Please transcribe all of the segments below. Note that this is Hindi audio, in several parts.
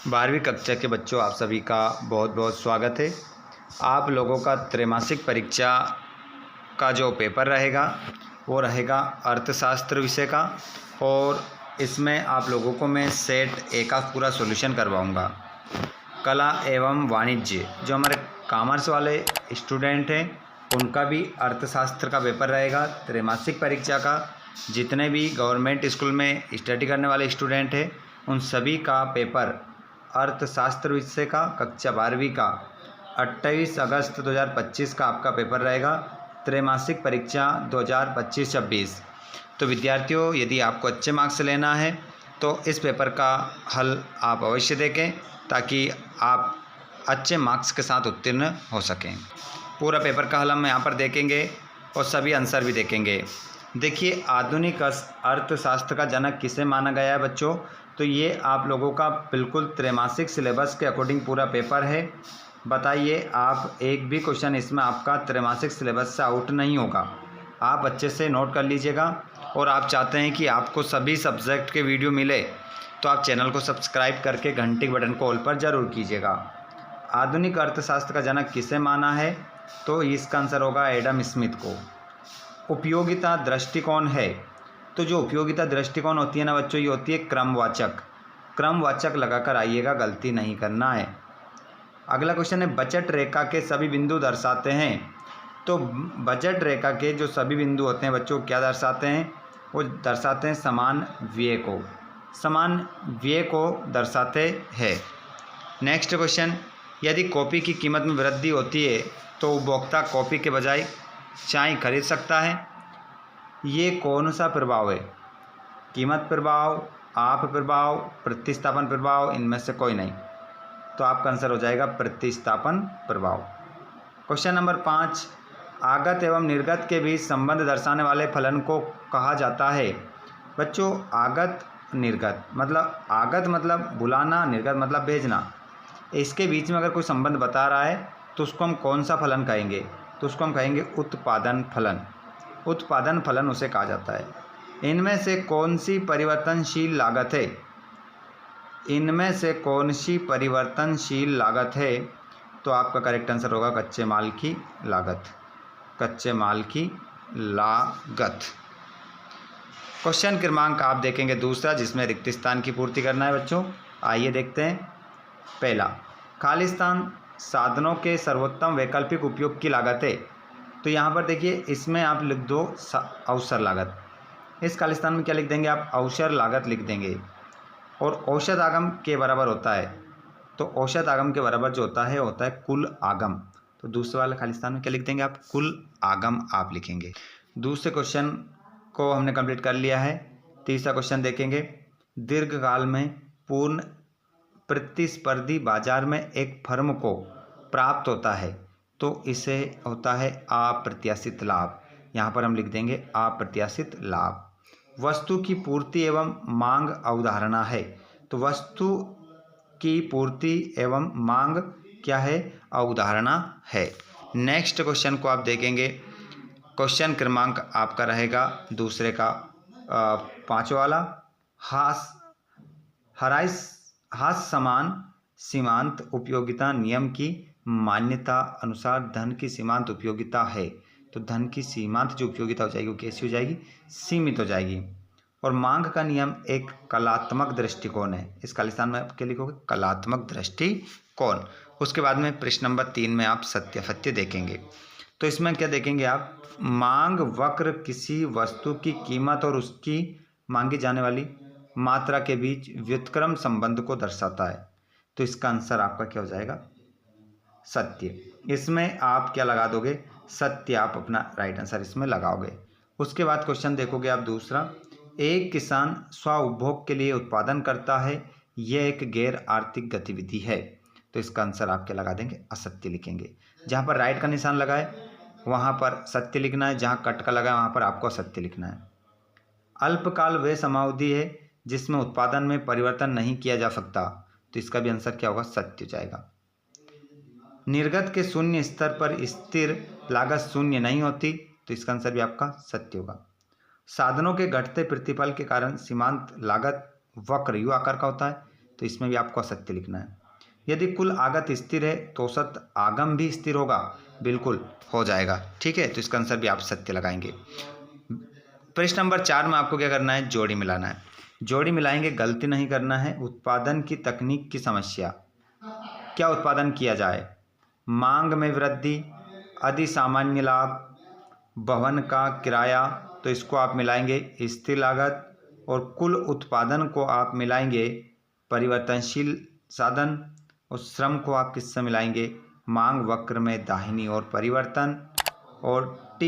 12वीं कक्षा के बच्चों, आप सभी का बहुत बहुत स्वागत है। आप लोगों का त्रैमासिक परीक्षा का जो पेपर रहेगा वो रहेगा अर्थशास्त्र विषय का, और इसमें आप लोगों को मैं सेट ए का पूरा सॉल्यूशन करवाऊंगा। कला एवं वाणिज्य, जो हमारे कॉमर्स वाले स्टूडेंट हैं उनका भी अर्थशास्त्र का पेपर रहेगा त्रैमासिक परीक्षा का। जितने भी गवर्नमेंट स्कूल में स्टडी करने वाले स्टूडेंट हैं उन सभी का पेपर अर्थशास्त्र विषय का कक्षा 12वीं का 28 अगस्त 2025 का आपका पेपर रहेगा त्रैमासिक परीक्षा 2025-26। तो विद्यार्थियों, यदि आपको अच्छे मार्क्स लेना है तो इस पेपर का हल आप अवश्य देखें ताकि आप अच्छे मार्क्स के साथ उत्तीर्ण हो सकें। पूरा पेपर का हल हम यहाँ पर देखेंगे और सभी आंसर भी देखेंगे। देखिए, आधुनिक अर्थशास्त्र का जनक किसे माना गया है बच्चों? तो ये आप लोगों का बिल्कुल त्रैमासिक सिलेबस के अकॉर्डिंग पूरा पेपर है। बताइए, आप एक भी क्वेश्चन इसमें आपका त्रैमासिक सिलेबस से आउट नहीं होगा। आप अच्छे से नोट कर लीजिएगा। और आप चाहते हैं कि आपको सभी सब्जेक्ट के वीडियो मिले तो आप चैनल को सब्सक्राइब करके घंटी बटन को ऑल पर ज़रूर कीजिएगा। आधुनिक अर्थशास्त्र का जनक किसे माना है? तो इसका आंसर होगा एडम स्मिथ को। उपयोगिता दृष्टिकोण है, तो जो उपयोगिता दृष्टिकोण होती है ना बच्चों, ये होती है क्रमवाचक लगाकर आइएगा, गलती नहीं करना है। अगला क्वेश्चन है, बजट रेखा के सभी बिंदु दर्शाते हैं। तो बजट रेखा के जो सभी बिंदु होते हैं बच्चों, क्या दर्शाते हैं? वो दर्शाते हैं समान व्यय को दर्शाते हैं। नेक्स्ट क्वेश्चन, यदि कॉपी की कीमत में वृद्धि होती है तो उपभोक्ता कॉपी के बजाय चाय खरीद सकता है। ये कौन सा प्रभाव है? कीमत प्रभाव, आप प्रभाव, प्रतिस्थापन प्रभाव, इनमें से कोई नहीं। तो आपका आंसर हो जाएगा प्रतिस्थापन प्रभाव। क्वेश्चन नंबर 5, आगत एवं निर्गत के बीच संबंध दर्शाने वाले फलन को कहा जाता है। बच्चों, आगत मतलब बुलाना, निर्गत मतलब भेजना। इसके बीच में अगर कोई संबंध बता रहा है तो उसको हम कौन सा फलन कहेंगे? तो उसको हम कहेंगे उत्पादन फलन। उत्पादन फलन उसे कहा जाता है। इनमें से कौन सी परिवर्तनशील लागत है? इनमें से कौन सी परिवर्तनशील लागत है? तो आपका करेक्ट आंसर होगा कच्चे माल की लागत। क्वेश्चन क्रमांक आप देखेंगे दूसरा, जिसमें रिक्त स्थान की पूर्ति करना है बच्चों। आइए देखते हैं। पहला, खाली स्थान साधनों के सर्वोत्तम वैकल्पिक उपयोग की लागत है। तो यहाँ पर देखिए, इसमें आप लिख दो अवसर लागत। इस खाली स्थान में क्या लिख देंगे आप? अवसर लागत लिख देंगे। और औसत आगम के बराबर होता है, तो औसत आगम के बराबर जो होता है कुल आगम। तो दूसरे वाले खाली स्थान में क्या लिख देंगे आप? कुल आगम आप लिखेंगे। दूसरे क्वेश्चन को हमने कंप्लीट कर लिया है। तीसरा क्वेश्चन देखेंगे। दीर्घकाल में पूर्ण प्रतिस्पर्धी बाजार में एक फर्म को प्राप्त होता है तो इसे होता है अप्रत्याशित लाभ। यहाँ पर हम लिख देंगे अप्रत्याशित लाभ। वस्तु की पूर्ति एवं मांग अवधारणा है। तो वस्तु की पूर्ति एवं मांग क्या है? अवधारणा है। नेक्स्ट क्वेश्चन को आप देखेंगे। क्वेश्चन क्रमांक आपका रहेगा दूसरे का 5वां वाला। हास समान सीमांत उपयोगिता नियम की मान्यता अनुसार धन की सीमांत उपयोगिता है। तो धन की सीमांत जो उपयोगिता हो जाएगी वो कैसी हो जाएगी? सीमित हो जाएगी। और मांग का नियम एक कलात्मक दृष्टिकोण है। इस खालिस्तान में क्या लिखोगे? कलात्मक दृष्टिकोण। उसके बाद में प्रश्न नंबर 3 में आप सत्यासत्य देखेंगे। तो इसमें क्या देखेंगे आप? मांग वक्र किसी वस्तु की कीमत और उसकी मांगी जाने वाली मात्रा के बीच व्युत्क्रम संबंध को दर्शाता है। तो इसका आंसर आपका क्या हो जाएगा? सत्य। इसमें आप क्या लगा दोगे? सत्य आप अपना राइट आंसर इसमें लगाओगे। उसके बाद क्वेश्चन देखोगे आप दूसरा। एक किसान स्व उपभोग के लिए उत्पादन करता है, यह एक गैर आर्थिक गतिविधि है। तो इसका आंसर आप क्या लगा देंगे? असत्य लिखेंगे। जहाँ पर राइट का निशान लगा है वहाँ पर सत्य लिखना है, जहाँ कट का लगा है वहाँ पर आपको असत्य लिखना है। अल्पकाल वह समावधि है जिसमें उत्पादन में परिवर्तन नहीं किया जा सकता। तो इसका भी आंसर क्या होगा? सत्य हो जाएगा। निर्गत के शून्य स्तर पर स्थिर लागत शून्य नहीं होती। तो इसका आंसर भी आपका सत्य होगा। साधनों के घटते प्रतिफल के कारण सीमांत लागत वक्र यू आकार का होता है। तो इसमें भी आपको असत्य लिखना है। यदि कुल आगत स्थिर है तो औसत आगम भी स्थिर होगा, बिल्कुल हो जाएगा, ठीक है। तो इसका आंसर भी आप सत्य लगाएंगे। प्रश्न नंबर 4 में आपको क्या करना है, जोड़ी मिलाना है। जोड़ी मिलाएंगे, गलती नहीं करना है। उत्पादन की तकनीक की समस्या, क्या उत्पादन किया जाए, मांग में वृद्धि, अधि सामान्य लाभ, भवन का किराया, तो इसको आप मिलाएंगे स्थिर लागत, और कुल उत्पादन को आप मिलाएंगे परिवर्तनशील साधन, और श्रम को आप किससे मिलाएंगे, मांग वक्र में दाहिनी ओर परिवर्तन, और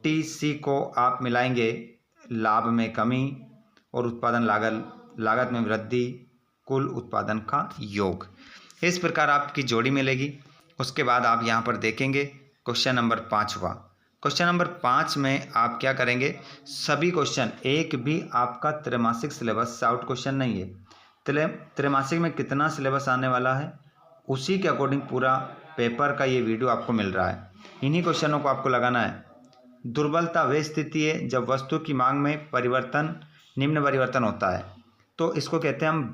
टीसी को आप मिलाएंगे लाभ में कमी, और उत्पादन लागत में वृद्धि, कुल उत्पादन का योग। इस प्रकार आपकी जोड़ी मिलेगी। उसके बाद आप यहाँ पर देखेंगे क्वेश्चन नंबर 5वां। क्वेश्चन नंबर 5 में आप क्या करेंगे, सभी क्वेश्चन, एक भी आपका त्रैमासिक सिलेबस से आउट क्वेश्चन नहीं है। त्रैमासिक में कितना सिलेबस आने वाला है उसी के अकॉर्डिंग पूरा पेपर का ये वीडियो आपको मिल रहा है। इन्हीं क्वेश्चनों को आपको लगाना है। दुर्बलता वे स्थिति है जब वस्तु की मांग में परिवर्तन, निम्न परिवर्तन होता है, तो इसको कहते हैं हम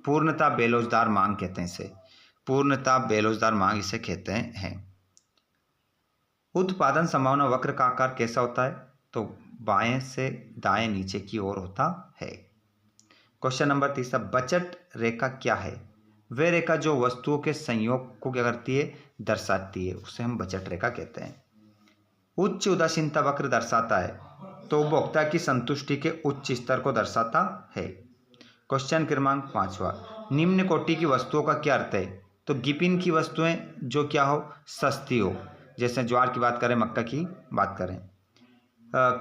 पूर्णता बेलोजदार मांग कहते हैं इसे, पूर्णता बेलोजदार मांग इसे कहते हैं। उत्पादन संभावना वक्र का आकार कैसा होता है, तो बाएं से दाएं नीचे की ओर होता है। क्वेश्चन नंबर 3, बजट रेखा क्या है, वह रेखा जो वस्तुओं के संयोग को क्या करती है, दर्शाती है, उसे हम बजट रेखा कहते हैं। उच्च उदासीनता वक्र दर्शाता है, तो उपभोक्ता की संतुष्टि के उच्च स्तर को दर्शाता है। क्वेश्चन क्रमांक 5वां, निम्न कोटि की वस्तुओं का क्या अर्थ है, तो गिपिन की वस्तुएं जो क्या हो, सस्ती हो, जैसे ज्वार की बात करें, मक्का की बात करें।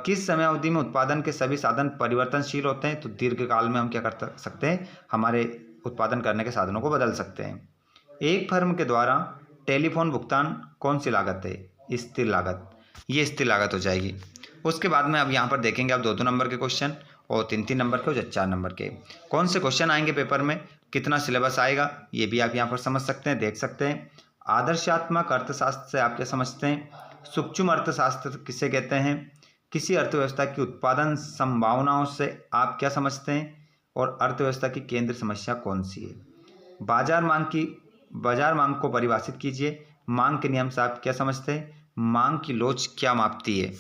किस समय अवधि में उत्पादन के सभी साधन परिवर्तनशील होते हैं, तो दीर्घकाल में हम क्या कर सकते हैं, हमारे उत्पादन करने के साधनों को बदल सकते हैं। एक फर्म के द्वारा टेलीफोन भुगतान कौन सी लागत है, स्थिर लागत, ये स्थिर लागत हो जाएगी। उसके बाद में अब यहाँ पर देखेंगे आप 2-2 नंबर के क्वेश्चन और 3-3 नंबर के और 4 नंबर के कौन से क्वेश्चन आएंगे पेपर में, कितना सिलेबस आएगा, ये भी आप यहाँ पर समझ सकते हैं, देख सकते हैं। आदर्शात्मक अर्थशास्त्र से आप क्या समझते हैं, सूक्ष्म अर्थशास्त्र किसे कहते हैं, किसी अर्थव्यवस्था की उत्पादन संभावनाओं से आप क्या समझते हैं, और अर्थव्यवस्था की केंद्र समस्या कौन सी है। बाजार मांग को परिभाषित कीजिए, मांग के नियम से आप क्या समझते हैं, मांग की लोच क्या मापती है।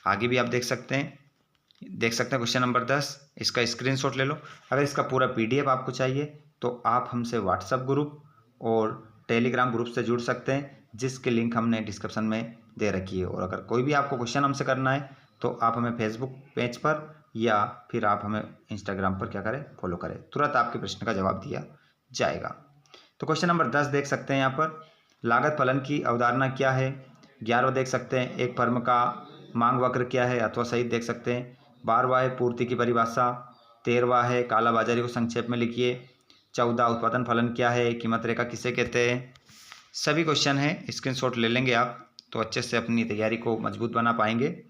आगे भी आप देख सकते हैं क्वेश्चन नंबर 10, इसका स्क्रीनशॉट ले लो। अगर इसका पूरा PDF आपको चाहिए तो आप हमसे व्हाट्सएप ग्रुप और टेलीग्राम ग्रुप से जुड़ सकते हैं, जिसके लिंक हमने डिस्क्रिप्शन में दे रखी है। और अगर कोई भी आपको क्वेश्चन हमसे करना है तो आप हमें फेसबुक पेज पर या फिर आप हमें इंस्टाग्राम पर क्या करें, फॉलो करें, तुरंत आपके प्रश्न का जवाब दिया जाएगा। तो क्वेश्चन नंबर 10 देख सकते हैं यहाँ पर, लागत फलन की अवधारणा क्या है। 11वां देख सकते हैं, एक फर्म का मांग वक्र क्या है, अथवा सही देख सकते हैं। 12वां है पूर्ति की परिभाषा। 13वां है कालाबाजारी को संक्षेप में लिखिए। 14 उत्पादन फलन क्या है, कीमत रेखा किसे कहते हैं। सभी क्वेश्चन हैं, स्क्रीनशॉट ले लेंगे आप तो अच्छे से अपनी तैयारी को मजबूत बना पाएंगे।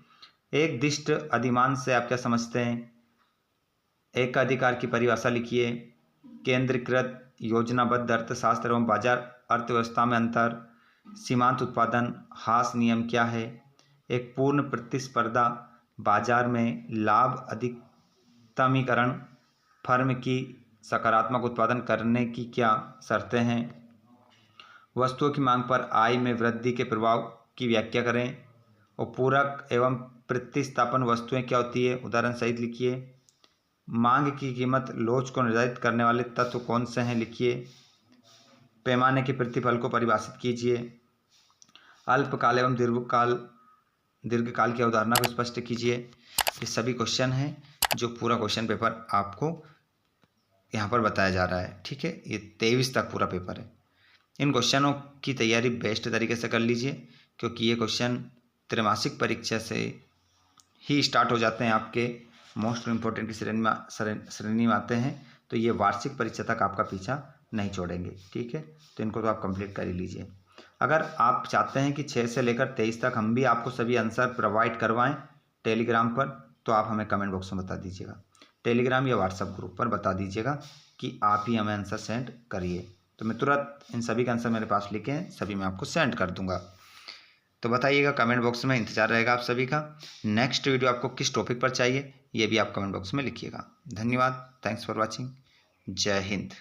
एक दिष्ट अधिमान से आप क्या समझते हैं, एक अधिकार की परिभाषा लिखिए। केंद्रीकृत योजनाबद्ध अर्थशास्त्र एवं बाजार अर्थव्यवस्था में अंतर। सीमांत उत्पादन हास नियम क्या है। एक पूर्ण प्रतिस्पर्धा बाजार में लाभ अधिकतमीकरण। फर्म की सकारात्मक उत्पादन करने की क्या शर्तें हैं। वस्तुओं की मांग पर आय में वृद्धि के प्रभाव की व्याख्या करें। और पूरक एवं प्रतिस्थापन वस्तुएं क्या होती है, उदाहरण सहित लिखिए। मांग की कीमत लोच को निर्धारित करने वाले तत्व कौन से हैं, लिखिए। पैमाने के प्रतिफल को परिभाषित कीजिए। अल्पकाल एवं दीर्घकाल की अवधारणा को स्पष्ट कीजिए। ये सभी क्वेश्चन हैं जो पूरा क्वेश्चन पेपर आपको यहाँ पर बताया जा रहा है, ठीक है। ये 23 तक पूरा पेपर है। इन क्वेश्चनों की तैयारी बेस्ट तरीके से कर लीजिए, क्योंकि ये क्वेश्चन त्रैमासिक परीक्षा से ही स्टार्ट हो जाते हैं, आपके मोस्ट इम्पोर्टेंट की श्रेणी में आते हैं, तो ये वार्षिक परीक्षा तक आपका पीछा नहीं छोड़ेंगे, ठीक है। तो इनको तो आप कंप्लीट कर ही लीजिए। अगर आप चाहते हैं कि 6 से लेकर 23 तक हम भी आपको सभी आंसर प्रोवाइड करवाएं टेलीग्राम पर, तो आप हमें कमेंट बॉक्स में बता दीजिएगा, टेलीग्राम या व्हाट्सएप ग्रुप पर बता दीजिएगा कि आप ही हमें आंसर सेंड करिए, तो मैं तुरंत इन सभी का आंसर मेरे पास लिखे हैं, सभी मैं आपको सेंड कर दूंगा। तो बताइएगा, कमेंट बॉक्स में इंतजार रहेगा आप सभी का। नेक्स्ट वीडियो आपको किस टॉपिक पर चाहिए ये भी आप कमेंट बॉक्स में लिखिएगा। धन्यवाद। Thanks for watching. जय हिंद।